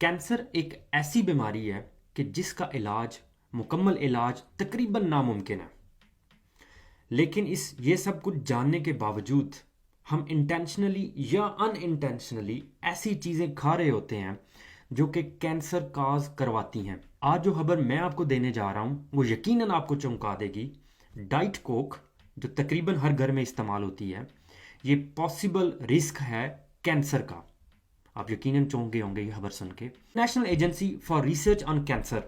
Cancer एक ऐसी बीमारी है कि जिसका इलाज मुकम्मल इलाज तकरीबन नामुमकिन है। लेकिन इस ये सब कुछ जानने के बावजूद हम इंटेंशनली या अनइंटेंशनली ऐसी चीज़ें खा रहे होते हैं जो कि कैंसर काज करवाती हैं। आज जो खबर मैं आपको देने जा रहा हूँ वो यकीनन आपको चौंका देगी। डाइट कोक जो तकरीबन हर घर में इस्तेमाल होती है, ये पॉसिबल रिस्क है कैंसर का। आप यकीनन चौंक गए होंगे ये खबर सुन के। National agency for research on cancer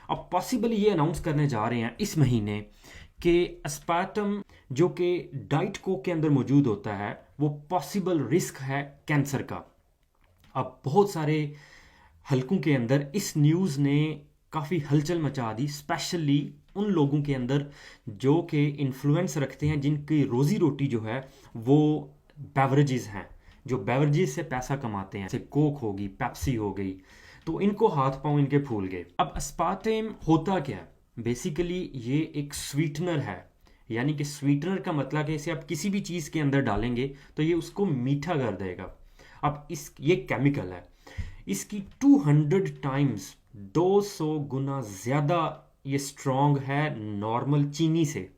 अब पॉसिबली ये अनाउंस करने जा रहे हैं इस महीने कि अस्पार्टम जो कि डाइट कोक के अंदर मौजूद होता है वो पॉसिबल रिस्क है कैंसर का। अब बहुत सारे हलकों के अंदर इस न्यूज़ ने काफ़ी हलचल मचा दी, स्पेशली उन लोगों के अंदर जो कि इन्फ्लुएंस रखते हैं, जिनकी रोज़ी रोटी जो है वो बेवरेजेस हैं, जो बेवरेजेस से पैसा कमाते हैं, जैसे कोक होगी, पेप्सी हो गई। तो इनको हाथ पांव इनके फूल गए। अब अस्पार्टेम होता क्या है? बेसिकली ये एक स्वीटनर है, यानी कि स्वीटनर का मतलब है इसे आप किसी भी चीज़ के अंदर डालेंगे तो ये उसको मीठा कर देगा। अब ये केमिकल है, इसकी 200 टाइम्स 200 गुना ज़्यादा ये स्ट्रॉन्ग है नॉर्मल चीनी से,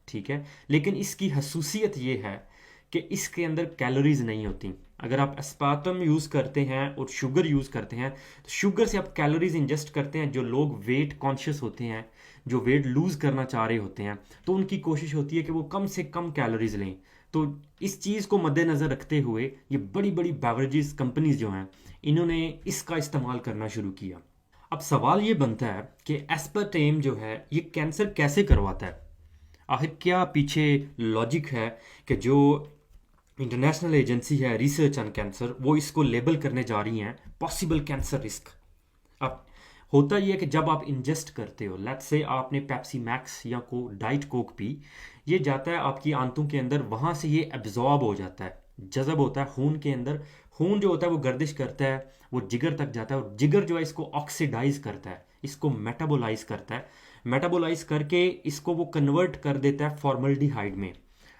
ठीक है। लेकिन इसकी खसूसियत ये है कि इसके अंदर कैलोरीज नहीं होती। अगर आप अस्पार्टम यूज़ करते हैं और शुगर यूज़ करते हैं तो शुगर से आप कैलोरीज इंजेस्ट करते हैं। जो लोग वेट कॉन्शियस होते हैं, जो वेट लूज़ करना चाह रहे होते हैं, तो उनकी कोशिश होती है कि वो कम से कम कैलोरीज लें। तो इस चीज़ को मद्देनज़र रखते हुए ये बड़ी बड़ी बेवरेजेस कंपनीज जो हैं इन्होंने इसका इस्तेमाल करना शुरू किया। अब सवाल ये बनता है कि एस्पार्टेम जो है ये कैंसर कैसे करवाता है? आखिर क्या पीछे लॉजिक है कि जो इंटरनेशनल एजेंसी है रिसर्च ऑन कैंसर वो इसको लेबल करने जा रही हैं पॉसिबल कैंसर रिस्क। अब होता ये है कि जब आप इंजेस्ट करते हो, लेट्स से आपने पेप्सी मैक्स या को डाइट कोक पी, ये जाता है आपकी आंतों के अंदर, वहाँ से ये एब्जॉर्ब हो जाता है, जज़ब होता है खून के अंदर। खून जो होता है वो गर्दिश करता है, वो जिगर तक जाता है और जिगर जो है इसको ऑक्सीडाइज करता है, इसको मेटाबोलाइज करता है। मेटाबोलाइज करके इसको वो कन्वर्ट कर देता है फॉर्मल्डिहाइड में।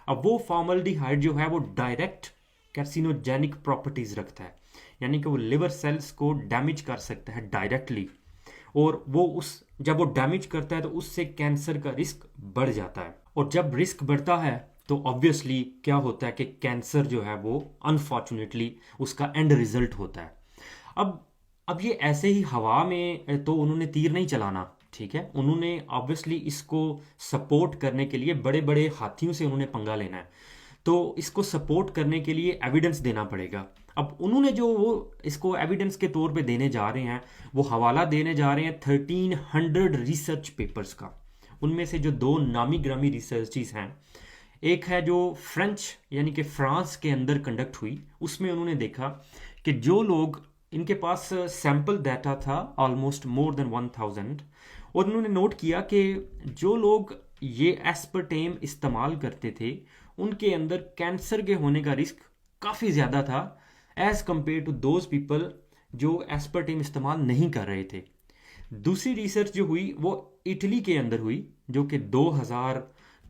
अब वो फॉर्मल्डिहाइड जो है वो डायरेक्ट कैर्सिनोजेनिक प्रॉपर्टीज रखता है, यानी कि वो लिवर सेल्स को डैमेज कर सकता है डायरेक्टली। और वो उस जब वो डैमेज करता है तो उससे कैंसर का रिस्क बढ़ जाता है। और जब रिस्क बढ़ता है तो ऑब्वियसली क्या होता है कि कैंसर जो है वो अनफॉर्चुनेटली उसका एंड रिजल्ट होता है। अब ये ऐसे ही हवा में तो उन्होंने तीर नहीं चलाना, ठीक है। उन्होंने ऑब्वियसली इसको सपोर्ट करने के लिए बड़े बड़े हाथियों से उन्होंने पंगा लेना है, तो इसको सपोर्ट करने के लिए एविडेंस देना पड़ेगा। अब उन्होंने जो वो इसको एविडेंस के तौर पे देने जा रहे हैं, वो हवाला देने जा रहे हैं 1300 रिसर्च पेपर्स का। उनमें से जो दो नामी ग्रामी रिसर्चेस हैं, एक है जो फ्रेंच यानी कि फ्रांस के अंदर कंडक्ट हुई, उसमें उन्होंने देखा कि जो लोग इनके पास सैंपल डाटा था ऑलमोस्ट मोर देन 1000, और उन्होंने नोट किया कि जो लोग ये एस्पर्टेम इस्तेमाल करते थे उनके अंदर कैंसर के होने का रिस्क काफ़ी ज़्यादा था as compared to those people जो एस्पर्टेम इस्तेमाल नहीं कर रहे थे। दूसरी रिसर्च जो हुई वो इटली के अंदर हुई, जो कि 2000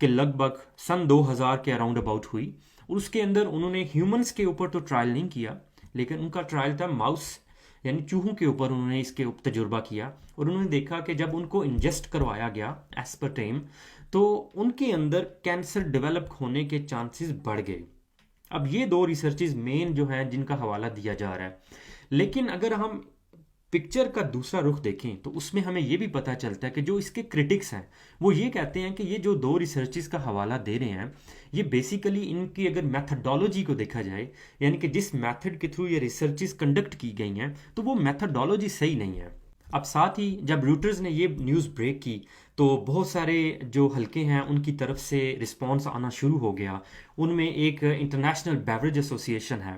के लगभग सन 2000 के अराउंड अबाउट हुई। और उसके अंदर उन्होंने ह्यूमंस के ऊपर तो ट्रायल नहीं किया, लेकिन उनका ट्रायल था माउस यानी चूहों के ऊपर। उन्होंने इसके ऊपर तजुर्बा किया और उन्होंने देखा कि जब उनको इंजेस्ट करवाया गया एस्पर्टेम तो उनके अंदर कैंसर डेवलप होने के चांसेस बढ़ गए। अब ये दो रिसर्चेज मेन जो हैं जिनका हवाला दिया जा रहा है। लेकिन अगर हम पिक्चर का दूसरा रुख देखें तो उसमें हमें यह भी पता चलता है कि जो इसके क्रिटिक्स हैं वो ये कहते हैं कि ये जो दो रिसर्चेस का हवाला दे रहे हैं ये बेसिकली इनकी अगर मैथडोलॉजी को देखा जाए, यानी कि जिस मेथड के थ्रू ये रिसर्चेस कंडक्ट की गई हैं, तो वो मैथडोलॉजी सही नहीं है। अब साथ ही जब रूटर्स ने ये न्यूज़ ब्रेक की तो बहुत सारे जो हलके हैं उनकी तरफ से रिस्पॉन्स आना शुरू हो गया। उनमें एक इंटरनेशनल बेवरेज एसोसिएशन है,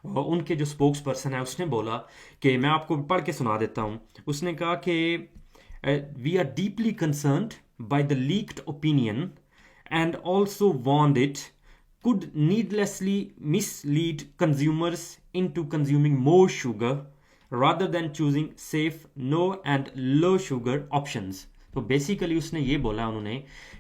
उनके जो स्पोक्स पर्सन है उसने बोला कि मैं आपको पढ़ के सुना देता हूँ। उसने कहा कि we are deeply concerned by the leaked opinion and also warned it could needlessly mislead consumers into consuming more sugar rather than choosing safe no and low sugar options। तो बेसिकली उसने ये बोला उन्होंने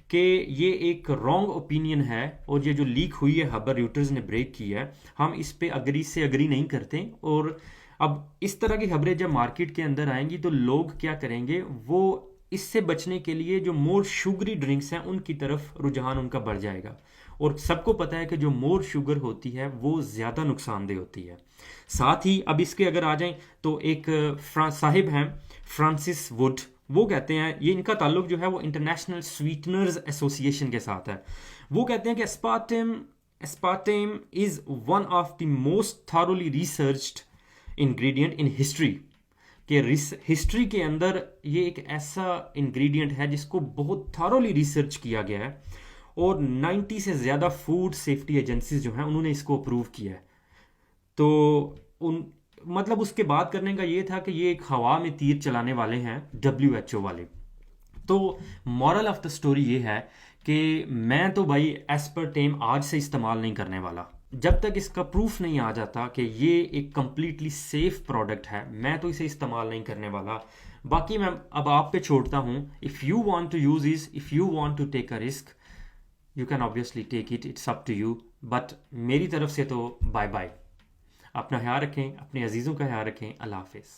कि ये एक रॉन्ग ओपिनियन है और ये जो लीक हुई है खबर रूटर्स ने ब्रेक की है, हम इस पे अग्री नहीं करते और अब इस तरह की खबरें जब मार्केट के अंदर आएंगी तो लोग क्या करेंगे, वो इससे बचने के लिए जो मोर शुगरी ड्रिंक्स हैं उनकी तरफ रुझान उनका बढ़ जाएगा। और सबको पता है कि जो मोर शुगर होती है वो ज़्यादा नुकसानदेह होती है। साथ ही अब इसके अगर आ जाएं तो एक साहिब हैं, फ्रांसिस वुड, वो कहते हैं, ये इनका ताल्लुक जो है वो इंटरनेशनल स्वीटनर्स एसोसिएशन के साथ है। वो कहते हैं कि aspartame is one of the most thoroughly researched ingredient in history. कि हिस्ट्री के अंदर ये एक ऐसा इंग्रेडिएंट है जिसको बहुत थारोली रिसर्च किया गया है, और 90 से ज़्यादा फूड सेफ्टी एजेंसीज जो हैं उन्होंने इसको अप्रूव किया है। तो उन मतलब उसके बात करने का ये था कि ये एक हवा में तीर चलाने वाले हैं WHO वाले। तो मॉरल ऑफ द स्टोरी ये है कि मैं तो भाई एस्पर्टेम आज से इस्तेमाल नहीं करने वाला जब तक इसका प्रूफ नहीं आ जाता कि ये एक कंप्लीटली सेफ प्रोडक्ट है। मैं तो इसे इस्तेमाल नहीं करने वाला। बाकी मैं अब आप पे छोड़ता हूँ। If you want to use if you want to take a risk, you can obviously take it, it's up to you. But मेरी तरफ से तो बाय बाय। अपना ख्याल रखें, अपने अजीज़ों का ख्याल रखें। अल्लाह हाफिज़।